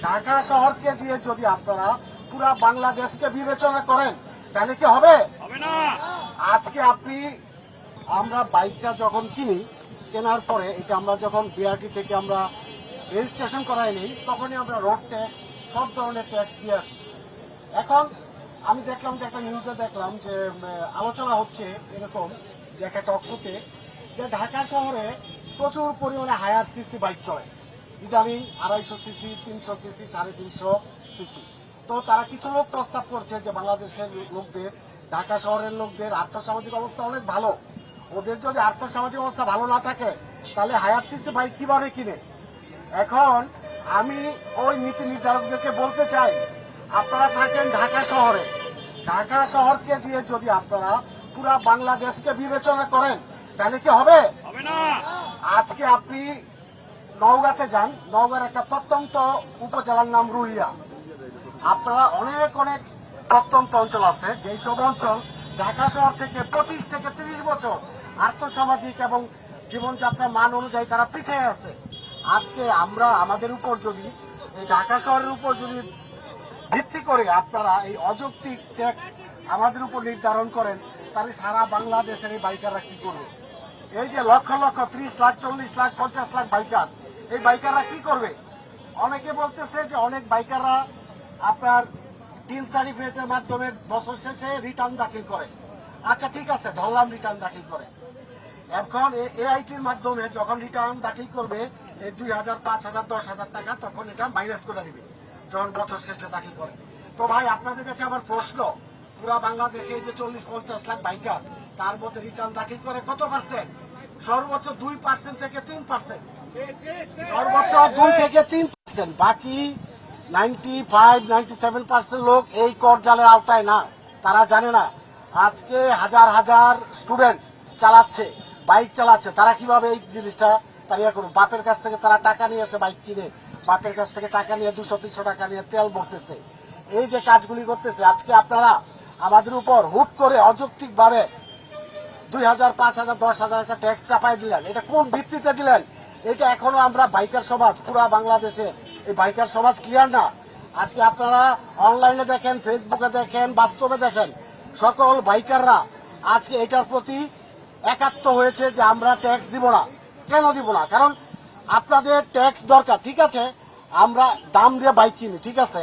ঢাকা শহরকে দিয়ে যদি আপনারা পুরা বাংলাদেশকে বিবেচনা করেন তাহলে কি হবে? না। আজকে আমরা বাইকটা যখন কিনি, কেনার পরে এটা আমরা যখন বিআরটি থেকে আমরা রেজিস্ট্রেশন করাই নিই, তখনই আমরা রোড ট্যাক্স সব ধরনের ট্যাক্স দিয়ে আসি। এখন আমি দেখলাম যে একটা নিউজে দেখলাম যে আলোচনা হচ্ছে এরকম যে একটা টকশোতে যে ঢাকা শহরে প্রচুর পরিমাণে হায়ার সিসি বাইক চলে, ইদানিং 250 সিসি, 300 সিসি, 350 সিসি। তো তারা কিছু লোক প্রস্তাব করছে যে বাংলাদেশের লোকদের, ঢাকা শহরের লোকদের আর্থসামাজিক অবস্থা অনেক ভালো, ওদের যদি আর্থসামাজিক অবস্থা ভালো না থাকে তাহলে হায়ার সিসি বাইক কিভাবে কিনে। এখন আমি ওই নীতি নির্ধারকদেরকে বলতে চাই, আপনারা থাকেন ঢাকা শহরে, ঢাকা শহরকে দিয়ে যদি আপনারা পুরা বাংলাদেশকে বিবেচনা করেন তাহলে কি হবে? না। আজকে আপনি নওগাঁতে যান, নওগাঁর একটা প্রত্যন্ত উপজেলার নাম রুইয়া। আপনারা অনেক অনেক প্রত্যন্ত অঞ্চল আছে, যেই সব অঞ্চল ঢাকা শহর থেকে 25 থেকে 30 বছর আর্থসামাজিক এবং জীবনযাত্রার মান অনুযায়ী তারা পিছিয়ে আছে। আজকে আমরা আমাদের উপর যদি এই ঢাকা শহরের উপর যদি ভিত্তি করে আপনারা এই অযৌক্তিক ট্যাক্স আমাদের উপর নির্ধারণ করেন, তাহলে সারা বাংলাদেশের এই বাইকাররা কি করবে? এই যে লক্ষ লক্ষ 30 লাখ, 40 লাখ, 50 লাখ বাইকার, এই বাইকাররা কি করবে? অনেকে বলতেছে যে অনেক বাইকাররা আপনার 3 সার্টিফিকেটের মাধ্যমে বছর শেষে রিটার্ন দাখিল করে। আচ্ছা ঠিক আছে, ধরলাম রিটার্ন দাখিল করে। এখন এআইটির মাধ্যমে যখন রিটার্ন দাখিল করবে এই 2000, 5000, 10,000 টাকা, তখন এটা মাইনাস করে দিবে যখন বছর শেষে দাখিল করে। তো ভাই আপনাদের কাছে আমার প্রশ্ন, পুরা বাংলাদেশে যে 40-50 লাখ বাইকার, তার মধ্যে রিটার্ন দাখিল করে কত পার্সেন্ট? সর্বোচ্চ 2% থেকে 3%, সর্বোচ্চ 2 থেকে 3%। বাকি 95-97% লোক এই কর জালের আওতায় না, তারা জানে না। আজকে হাজার হাজার স্টুডেন্ট চালাচ্ছে, বাইক চালাচ্ছে, তারা কিভাবে এই জিনিসটা তারিয়া করবে? বাপের কাছ থেকে তারা টাকা নিয়ে এসে বাইক কিনে, বাপের কাছ থেকে টাকা নিয়ে 200-300 টাকা নিয়ে তেল ভরতেছে, এই যে কাজগুলি করতেছে। আজকে আপনারা আমাদের উপর হুট করে অযৌক্তিক ভাবে 2000, 5000, 10,000 একটা ট্যাক্স চাপাই দিলেন। এটা কোন ভিত্তিতে দিলেন? এটা এখনো আমরা বাইকার সমাজ, পুরা বাংলাদেশে এই বাইকার সমাজ ক্লিয়ার না। আজকে আপনারা অনলাইনে দেখেন, ফেসবুকে দেখেন, বাস্তবে দেখেন, সকল বাইকাররা আজকে এটার প্রতি একাত্ম হয়েছে যে আমরা ট্যাক্স দিব না। কেন দিব না? কারণ আপনাদের ট্যাক্স দরকার, ঠিক আছে, আমরা দাম দিয়ে বাইক কিনি, ঠিক আছে,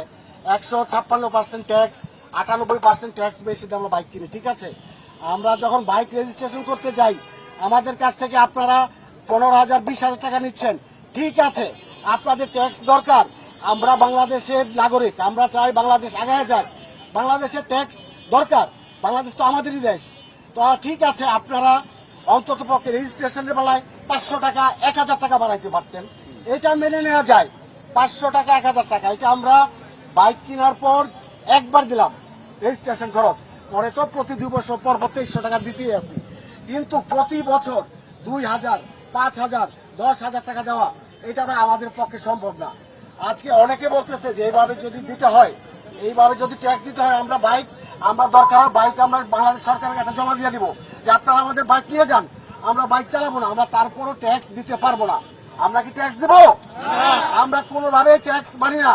156% ট্যাক্স, 98% ট্যাক্স বেশি দিয়ে আমরা বাইক কিনি, ঠিক আছে। আমরা যখন বাইক রেজিস্ট্রেশন করতে যাই, আমাদের কাছ থেকে আপনারা 15,000, 20,000 টাকা নিচ্ছেন, ঠিক আছে, আপনাদের ট্যাক্স দরকার। আমরা বাংলাদেশের নাগরিক, আমরা চাই বাংলাদেশ আগায় যাক, বাংলাদেশের ট্যাক্স দরকার, বাংলাদেশ তো আমাদেরই দেশ। তো ঠিক আছে, আপনারা অন্তত পক্ষে রেজিস্ট্রেশনের বেলায় 500 টাকা, 1,000 টাকা বাড়াইতে পারতেন, এটা মেনে নেওয়া যায়। 500 টাকা, 1,000 টাকা, এটা আমরা বাইক কেনার পর একবার দিলাম রেজিস্ট্রেশন খরচ, পরে তো প্রতি 2 বছর পর 2300 টাকা দিতেই আছি। কিন্তু প্রতি বছর 2,000, 5,000, 10,000 টাকা দেওয়া, এটা ভাই আমাদের পক্ষে সম্ভব না। আজকে অনেকে বলতেছে যে এইভাবে যদি দিতে হয়, এইভাবে যদি ট্যাক্স দিতে হয়, আমরা দরকার হয় বাইক আমরা বাংলাদেশ সরকারের কাছে জমা দিয়ে দিব যে আপনারা আমাদের বাইক নিয়ে যান, আমরা বাইক চালাবো না, আমরা তারপরও ট্যাক্স দিতে পারবো না। আমরা কি ট্যাক্স দিব? আমরা কোনোভাবে ট্যাক্স মানি না।